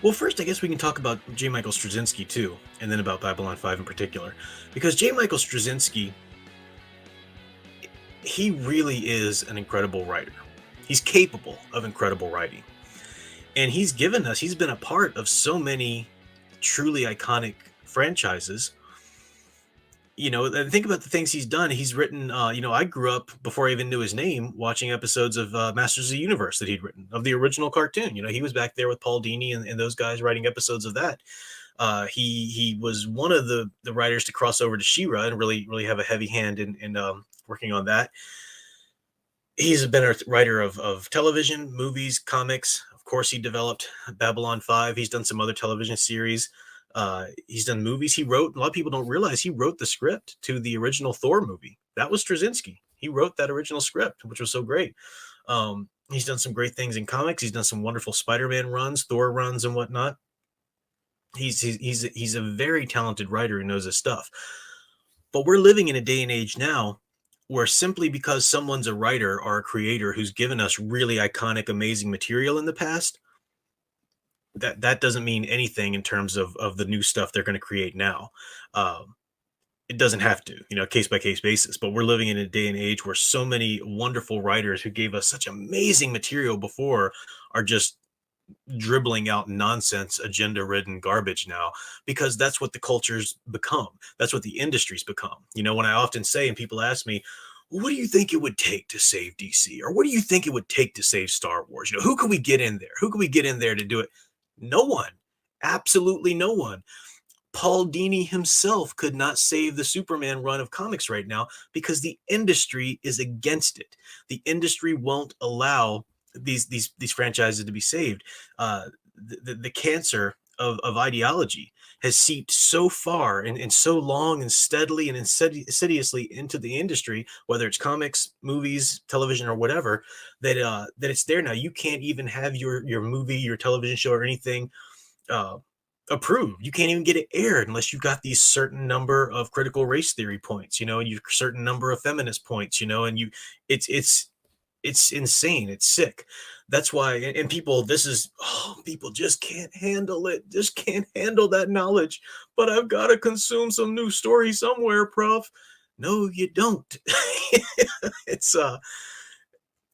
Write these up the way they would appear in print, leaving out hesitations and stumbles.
Well, first, I guess we can talk about J. Michael Straczynski too, and then about Babylon 5 in particular. Because J. Michael Straczynski, he really is an incredible writer. He's capable of incredible writing. And he's been a part of so many truly iconic franchises. And think about the things he's done. He's written, I grew up before I even knew his name watching episodes of Masters of the Universe that he'd written, of the original cartoon. He was back there with Paul Dini and those guys writing episodes of that. He was one of the writers to cross over to She-Ra and really have a heavy hand in working on that. He's been a writer of television, movies, comics. Of course, he developed Babylon 5. He's done some other television series. He's done movies. He wrote, a lot of people don't realize he wrote the script to the original Thor movie. That was Straczynski. He wrote that original script, which was so great. He's done some great things in comics. He's done some wonderful Spider-Man runs, Thor runs, and whatnot. He's a very talented writer who knows his stuff. But we're living in a day and age now where simply because someone's a writer or a creator who's given us really iconic, amazing material in the past, that doesn't mean anything in terms of the new stuff they're going to create now. It doesn't have to, case by case basis. But we're living in a day and age where so many wonderful writers who gave us such amazing material before are just dribbling out nonsense, agenda ridden garbage now, because that's what the culture's become. That's what the industry's become. When I often say, and people ask me, well, what do you think it would take to save DC? Or what do you think it would take to save Star Wars? Who could we get in there? Who could we get in there to do it? No one. Absolutely no one. Paul Dini himself could not save the Superman run of comics right now because the industry is against it. The industry won't allow these franchises to be saved. The cancer of ideology has seeped so far and so long and steadily and insidiously into the industry, whether it's comics, movies, television, or whatever, that it's there now. You can't even have your movie, your television show, or anything uh, approved. You can't even get it aired unless you've got these certain number of critical race theory points, and you certain number of feminist points, and it's insane. It's sick. That's why, and people, people just can't handle it. Just can't handle that knowledge. But I've got to consume some new story somewhere, Prof. No, you don't. it's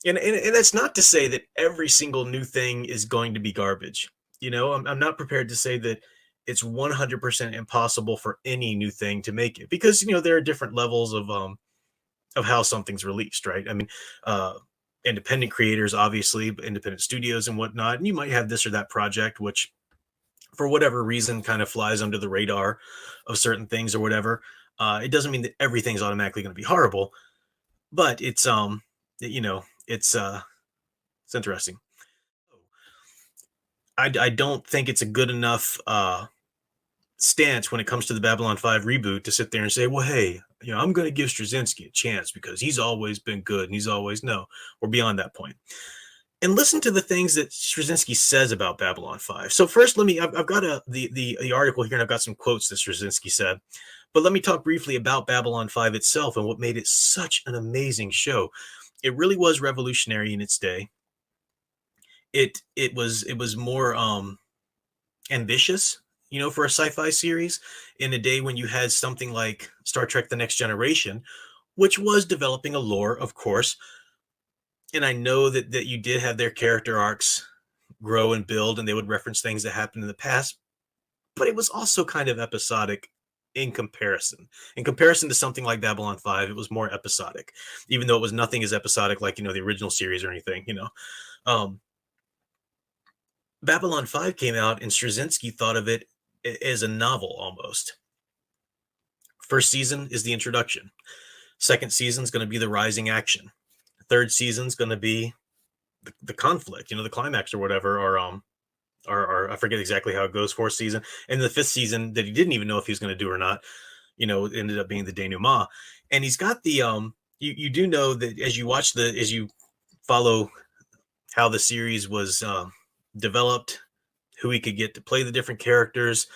and that's not to say that every single new thing is going to be garbage. I'm not prepared to say that it's 100% impossible for any new thing to make it, because there are different levels of how something's released, right? I mean, independent creators, obviously, independent studios and whatnot, and you might have this or that project which, for whatever reason, kind of flies under the radar of certain things or whatever. It doesn't mean that everything's automatically going to be horrible, but it's interesting. I don't think it's a good enough stance when it comes to the Babylon 5 reboot to sit there and say, well, hey, I'm going to give Straczynski a chance because he's always been good and he's always, no, we're beyond that point. And listen to the things that Straczynski says about Babylon 5. So first, I've got the article here, and I've got some quotes that Straczynski said, but let me talk briefly about Babylon 5 itself and what made it such an amazing show. It really was revolutionary in its day. It was more ambitious, for a sci-fi series in a day when you had something like Star Trek: The Next Generation, which was developing a lore, of course. And I know that you did have their character arcs grow and build, and they would reference things that happened in the past, but it was also kind of episodic in comparison. In comparison to something like Babylon 5, it was more episodic, even though it was nothing as episodic like, the original series or anything. Um, Babylon 5 came out, and Straczynski thought of it as a novel almost. First season is the introduction. Second season is going to be the rising action. Third season is going to be the conflict, the climax or whatever, or I forget exactly how it goes. Fourth season, and the fifth season that he didn't even know if he was going to do or not, it ended up being the denouement. And he's got the you do know that as you follow how the series was developed, who he could get to play the different characters,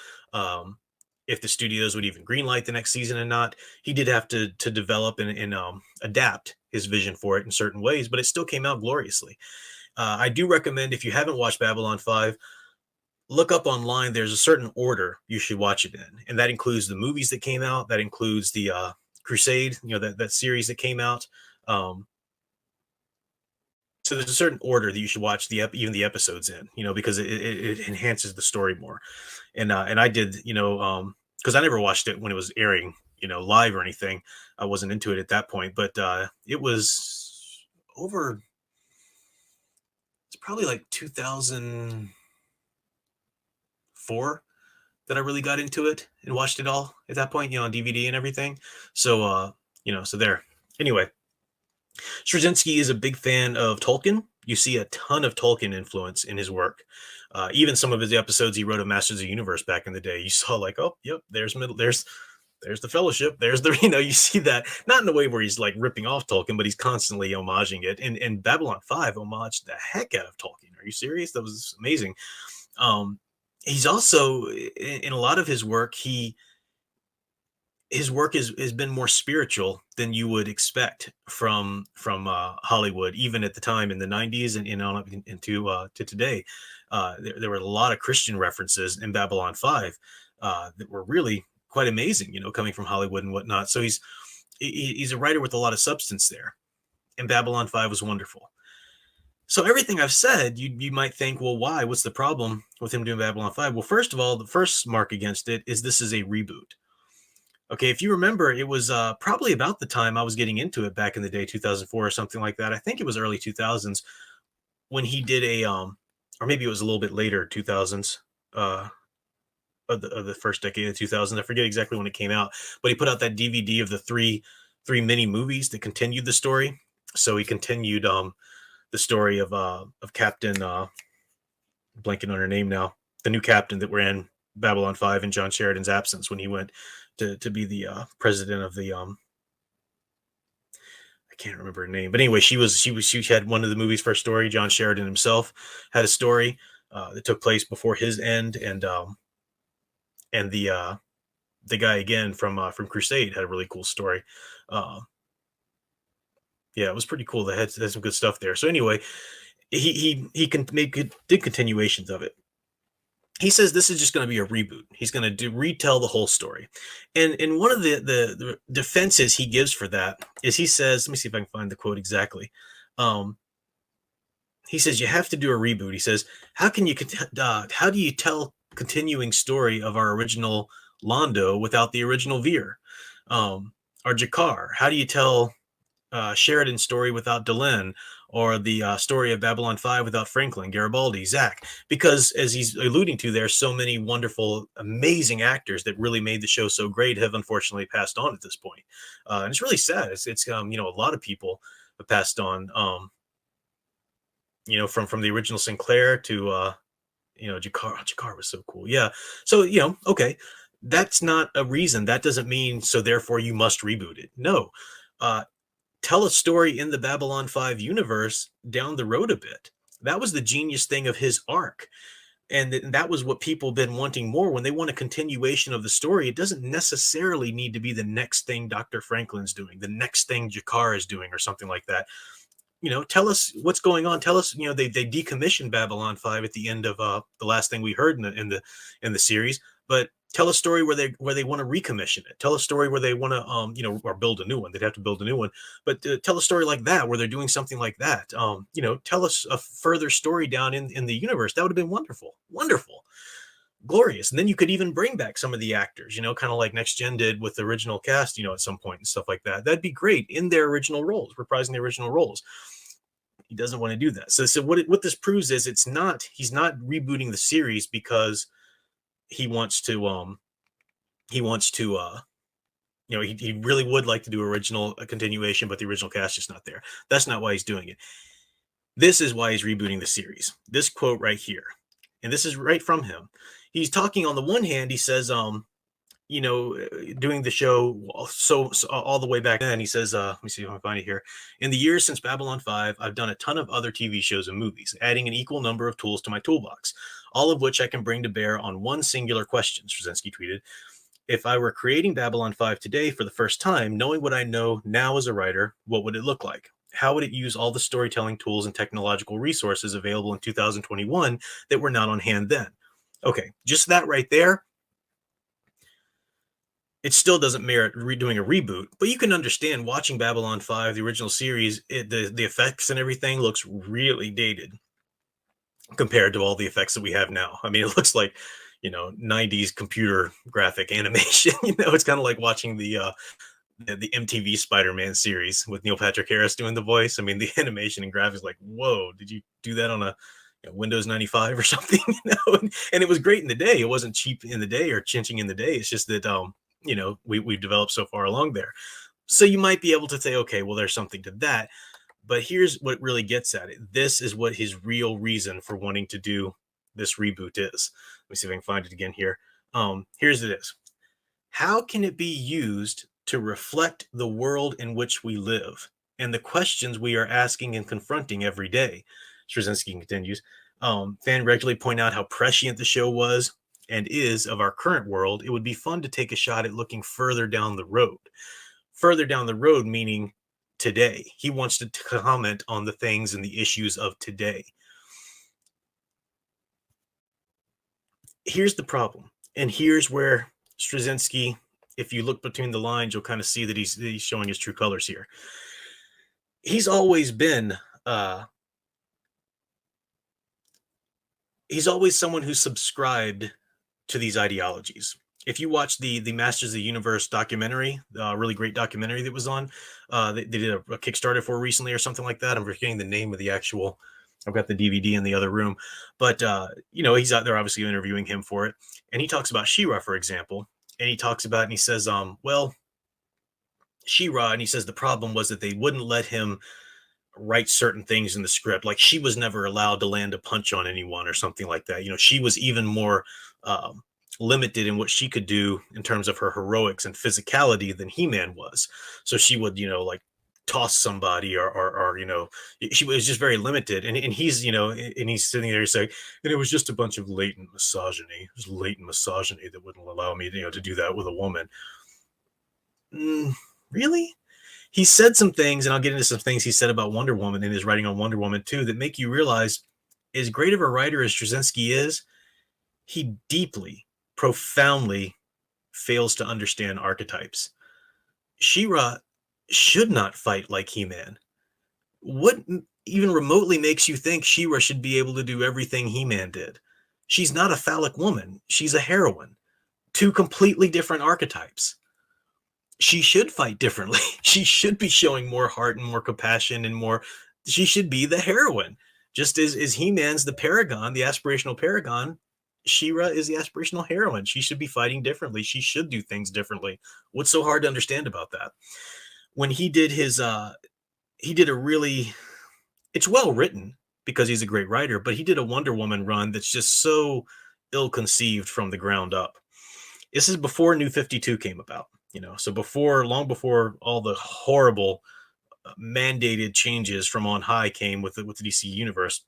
if the studios would even greenlight the next season or not. He did have to develop and adapt his vision for it in certain ways, but it still came out gloriously. I do recommend, if you haven't watched Babylon 5, look up online. There's a certain order you should watch it in, and that includes the movies that came out. That includes the Crusade, that series that came out. Um, so there's a certain order that you should watch even the episodes in, because it enhances the story more. And I did, because I never watched it when it was airing, live or anything. I wasn't into it at that point, but it was over. It's probably like 2004 that I really got into it and watched it all at that point, on DVD and everything. So, so there. Anyway, Straczynski is a big fan of Tolkien. You see a ton of Tolkien influence in his work. Even some of his episodes he wrote of Masters of the Universe back in the day, you saw like, oh, yep, there's the Fellowship. There's the you see that not in a way where he's like ripping off Tolkien, but he's constantly homaging it. And Babylon 5 homaged the heck out of Tolkien. Are you serious? That was amazing. He's also in a lot of his work, his work has been more spiritual than you would expect from Hollywood, even at the time in the 90s and on up into to today. There were a lot of Christian references in Babylon 5 that were really quite amazing, coming from Hollywood and whatnot. So he's a writer with a lot of substance there, and Babylon 5 was wonderful. So everything I've said, you might think, well, why? What's the problem with him doing Babylon 5? Well, first of all, the first mark against it is this is a reboot. Okay, if you remember, it was probably about the time I was getting into it back in the day, 2004 or something like that. I think it was early 2000s when he did or maybe it was a little bit later, 2000s, of the first decade of 2000s. I forget exactly when it came out, but he put out that DVD of the three mini movies that continued the story. So he continued the story of Captain, blanking on her name now, the new captain that ran Babylon 5 in John Sheridan's absence when he went to be the president of the I can't remember her name, but anyway, she had one of the movie's first story. John Sheridan himself had a story that took place before his end, and the guy again from Crusade had a really cool story. Yeah, it was pretty cool. They had some good stuff there. So anyway, did continuations of it. He says this is just going to be a reboot. He's going to retell the whole story. And one of the defenses he gives for that is he says, let me see if I can find the quote exactly. He says, you have to do a reboot. He says, how do you tell continuing story of our original Londo without the original Veer? Or Jakar? How do you tell Sheridan's story without Delenn, or the story of Babylon 5 without Franklin, Garibaldi, Zach? Because as he's alluding to, there's so many wonderful, amazing actors that really made the show so great have unfortunately passed on at this point. And it's really sad. It's a lot of people have passed on, from the original Sinclair to, Jakar was so cool. Yeah. So, okay. That's not a reason. That doesn't mean, so therefore you must reboot it. No. Tell a story in the Babylon 5 universe down the road a bit. That was the genius thing of his arc. And that was what people have been wanting more. When they want a continuation of the story, it doesn't necessarily need to be the next thing Dr. Franklin's doing, the next thing Jakar is doing, or something like that. Tell us what's going on. Tell us, they decommissioned Babylon 5 at the end of the last thing we heard in the series, but tell a story where they want to recommission it. Tell a story where they want to or build a new one. They'd have to build a new one, but tell a story like that where they're doing something like that. Tell us a further story down in the universe. That would have been wonderful, glorious. And then you could even bring back some of the actors, kind of like Next Gen did with the original cast, at some point and stuff like that. That'd be great in their original roles, reprising the original roles. He doesn't want to do that. So what this proves is he's not rebooting the series because he wants to he really would like to do a continuation, but the original cast is not there. That's not why he's doing it. This is why he's rebooting the series. This quote right here, and this is right from him. He's talking, on the one hand, he says, doing the show so all the way back then, he says, let me see if I can find it here. In the years since Babylon 5, I've done a ton of other TV shows and movies, adding an equal number of tools to my toolbox, all of which I can bring to bear on one singular question, Straczynski tweeted. If I were creating Babylon 5 today for the first time, knowing what I know now as a writer, what would it look like? How would it use all the storytelling tools and technological resources available in 2021 that were not on hand then? Okay, just that right there, it still doesn't merit redoing a reboot, but you can understand watching Babylon 5, the original series, the effects and everything looks really dated compared to all the effects that we have now. I mean, it looks like, 90s computer graphic animation. It's kind of like watching the MTV Spider-Man series with Neil Patrick Harris doing the voice. I mean, the animation and graphics, like, whoa, did you do that on a Windows 95 or something? And it was great in the day. It wasn't cheap in the day or chinching in the day. It's just that we've developed so far along there. So you might be able to say, okay, well, there's something to that. But here's what really gets at it. This is what his real reason for wanting to do this reboot is. Let me see if I can find it again here. Here's it is. How can it be used to reflect the world in which we live and the questions we are asking and confronting every day? Strazinski continues. Fan regularly point out how prescient the show was and is of our current world. It would be fun to take a shot at looking further down the road. Further down the road, meaning today. He wants to comment on the things and the issues of today. Here's the problem. And here's where Straczynski, if you look between the lines, you'll kind of see that he's showing his true colors here. He's always been he's always someone who subscribed to these ideologies. If you watch the Masters of the Universe documentary, really great documentary that was on, they did a Kickstarter for recently or something like that. I'm forgetting the name of the actual. I've got the DVD in the other room, but he's out there obviously interviewing him for it, and he talks about She-Ra, for example, and he talks about and he says, well, She-Ra, and he says the problem was that they wouldn't let him write certain things in the script. Like she was never allowed to land a punch on anyone or something like that. She was even more limited in what she could do in terms of her heroics and physicality than He-Man was. So she would, like toss somebody or she was just very limited. And he's, and he's sitting there saying, and it was just a bunch of latent misogyny. It was latent misogyny that wouldn't allow me, to do that with a woman. Really? He said some things, and I'll get into some things he said about Wonder Woman in his writing on Wonder Woman too, that make you realize, as great of a writer as Straczynski is, he deeply, profoundly fails to understand archetypes. She-Ra should not fight like He-Man. What even remotely makes you think She-Ra should be able to do everything He-Man did? She's not a phallic woman. She's a heroine. Two completely different archetypes. She should fight differently. She should be showing more heart and more compassion and more. She should be the heroine. Just as He-Man's the paragon, the aspirational paragon, She-Ra is the aspirational heroine. She should be fighting differently. She should do things differently. What's so hard to understand about that? When he did he did a really, it's well written because he's a great writer, but he did a Wonder Woman run that's just so ill-conceived from the ground up. This is before New 52 came about. So long before all the horrible mandated changes from on high came with the DC universe,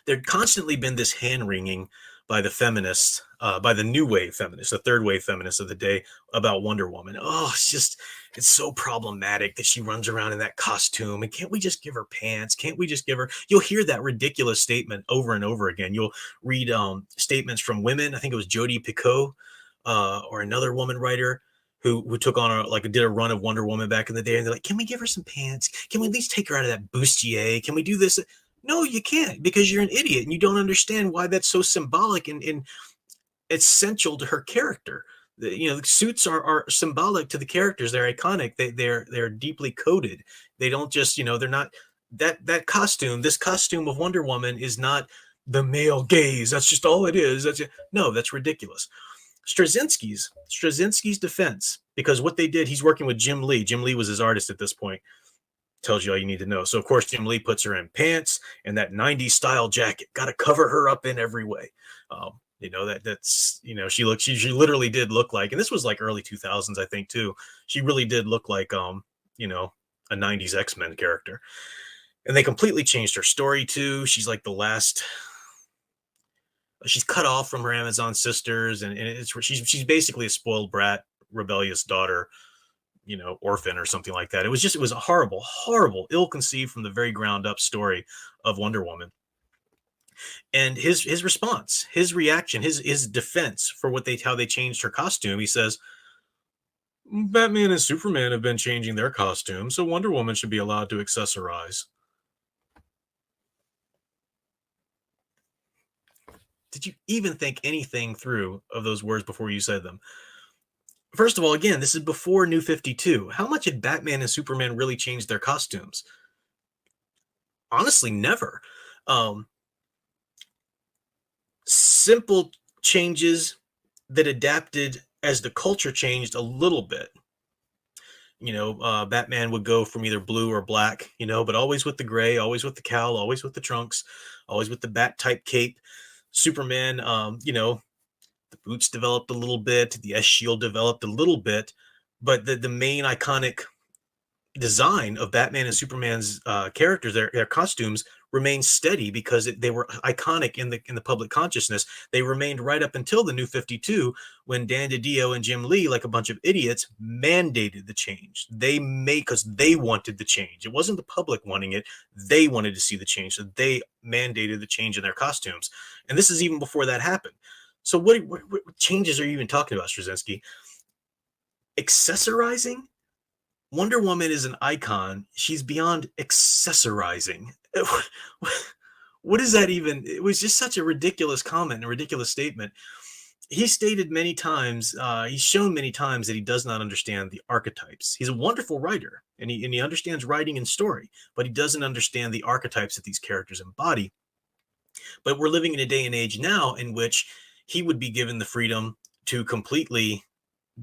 there'd constantly been this hand wringing by the feminists, by the new wave feminists, the third wave feminists of the day, about Wonder Woman. Oh, it's so problematic that she runs around in that costume. And can't we just give her pants? Can't we just give her? You'll hear that ridiculous statement over and over again. You'll read statements from women. I think it was Jodi Picoult or another woman writer who took on did a run of Wonder Woman back in the day, and they're like, can we give her some pants? Can we at least take her out of that bustier? Can we do this? No, you can't, because you're an idiot and you don't understand why that's so symbolic and essential to her character. The suits are symbolic to the characters. They're iconic. They're deeply coded. They don't just, they're not that costume. This costume of Wonder Woman is not the male gaze. That's just all it is. No, that's ridiculous. Straczynski's defense, because what they did, he's working with Jim Lee. Jim Lee was his artist at this point. Tells you all you need to know. So of course Jim Lee puts her in pants and that 90s style jacket. Got to cover her up in every way. She literally did look like, and this was like early 2000s, I think too. She really did look like a 90s X-Men character. And they completely changed her story too. She's like the last. She's cut off from her Amazon sisters, and she's basically a spoiled brat, rebellious daughter, orphan or something like that. It was a horrible, horrible, ill-conceived from the very ground up story of Wonder Woman. And his response, his reaction, his defense for what they how they changed her costume, he says, Batman and Superman have been changing their costumes, so Wonder Woman should be allowed to accessorize. Did you even think anything through of those words before you said them? First of all, again, this is before New 52. How much had Batman and Superman really changed their costumes? Honestly, never. Um, Simple changes that adapted as the culture changed a little bit. Batman would go from either blue or black, but always with the gray, always with the cowl, always with the trunks, always with the bat type cape. Superman, the boots developed a little bit, the S shield developed a little bit, but the main iconic design of Batman and Superman's characters, their costumes, remained steady because they were iconic in the public consciousness. They remained right up until the New 52, when Dan DiDio and Jim Lee, like a bunch of idiots, mandated the change. They made because they wanted the change. It wasn't the public wanting it; they wanted to see the change, so they mandated the change in their costumes. And this is even before that happened. So what changes are you even talking about, Straczynski? Accessorizing? Wonder Woman is an icon. She's beyond accessorizing. What is that even? It was just such a ridiculous comment and a ridiculous statement. He stated many times, he's shown many times that he does not understand the archetypes. He's a wonderful writer, and he understands writing and story, but he doesn't understand the archetypes that these characters embody. But we're living in a day and age now in which he would be given the freedom to completely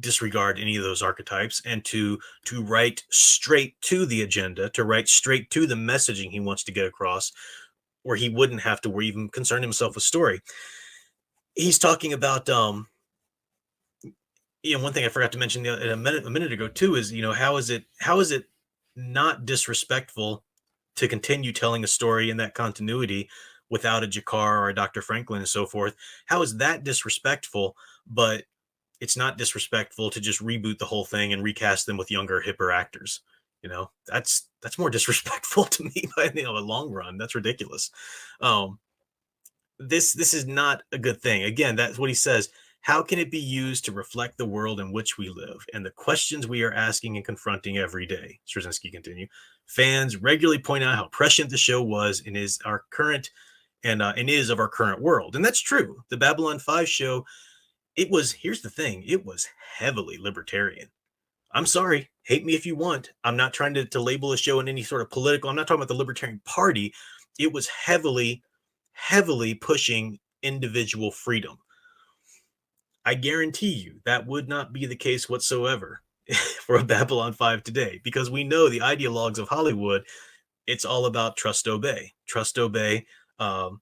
disregard any of those archetypes and to write straight to the agenda, to write straight to the messaging he wants to get across, where he wouldn't have to even concern himself with story. He's talking about one thing I forgot to mention a minute ago too is, how is it not disrespectful to continue telling a story in that continuity without a Jakar or a Dr. Franklin and so forth? How is that disrespectful? But it's not disrespectful to just reboot the whole thing and recast them with younger, hipper actors. That's more disrespectful to me by the long run. That's ridiculous. Um, this is not a good thing. Again, that's what he says. How can it be used to reflect the world in which we live and the questions we are asking and confronting every day? Straczynski continued. Fans regularly point out how prescient the show was and is our current and is of our current world, and that's true. The Babylon 5 show, it was, here's the thing, it was heavily libertarian. I'm sorry, hate me if you want. I'm not trying to label a show in any sort of political, I'm not talking about the Libertarian Party. It was heavily, heavily pushing individual freedom. I guarantee you that would not be the case whatsoever for a Babylon 5 today, because we know the ideologues of Hollywood, it's all about trust, obey, um,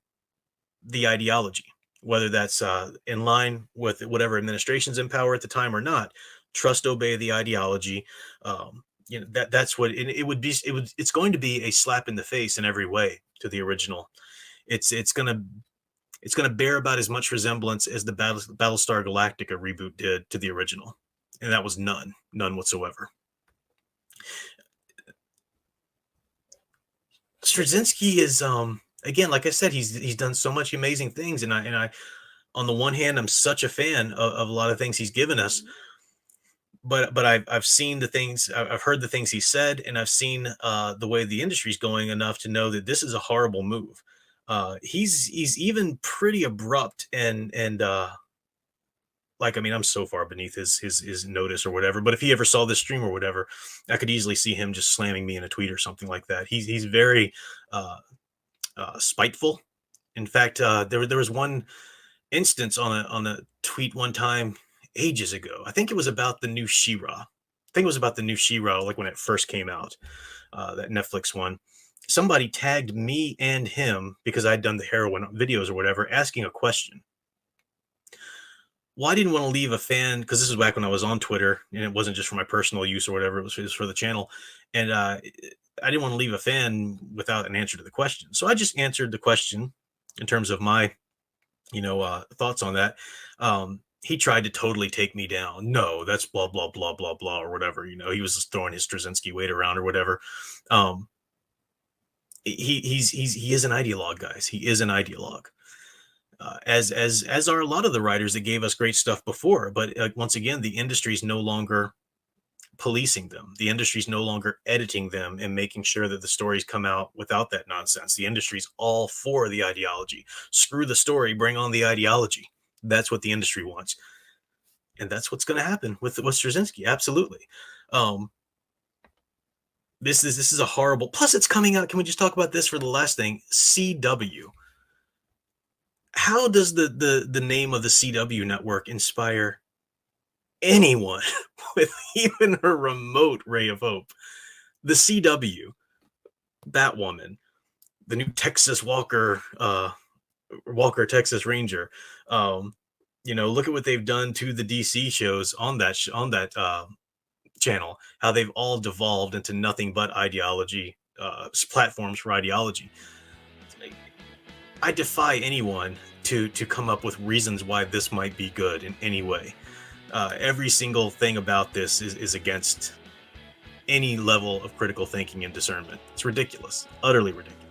the ideology, whether that's in line with whatever administration's in power at the time or not. Trust, obey the ideology. That's what it would be. It's going to be a slap in the face in every way to the original. It's gonna bear about as much resemblance as the Battlestar Galactica reboot did to the original, and that was none whatsoever. Straczynski is again, like I said, he's done so much amazing things, and I on the one hand, I'm such a fan of a lot of things he's given us, but I've seen the things, I've heard the things he said, and I've seen the way the industry's going enough to know that this is a horrible move. He's even pretty abrupt and like, I mean, I'm so far beneath his notice or whatever. But if he ever saw this stream or whatever, I could easily see him just slamming me in a tweet or something like that. He's very uh, spiteful. In fact, there was one instance on a tweet one time ages ago. I think it was about the new She-Ra. I think it was about the new She-Ra, like when it first came out, that Netflix one. Somebody tagged me and him because I'd done the heroin videos or whatever, asking a question. Well, I didn't want to leave a fan, because this is back when I was on Twitter, and it wasn't just for my personal use or whatever. It was just for the channel, and I didn't want to leave a fan without an answer to the question. So I just answered the question in terms of my thoughts on that. He tried to totally take me down. No, that's blah blah blah blah blah or whatever. He was just throwing his Straczynski weight around or whatever. Um, He is an ideologue, guys. He is an ideologue. As are a lot of the writers that gave us great stuff before. But once again, the industry is no longer policing them. The industry's no longer editing them and making sure that the stories come out without that nonsense. The industry's all for the ideology. Screw the story, bring on the ideology. That's what the industry wants. And that's what's going to happen with Straczynski. Absolutely. Um, this is a horrible. Plus, it's coming out. Can we just talk about this for the last thing? CW. How does the name of the CW network inspire anyone with even a remote ray of hope? The CW, Batwoman, the new Texas Walker Texas Ranger. Um, look at what they've done to the DC shows on that channel. How they've all devolved into nothing but ideology, platforms for ideology. I defy anyone to come up with reasons why this might be good in any way. Every single thing about this is against any level of critical thinking and discernment. It's ridiculous, utterly ridiculous.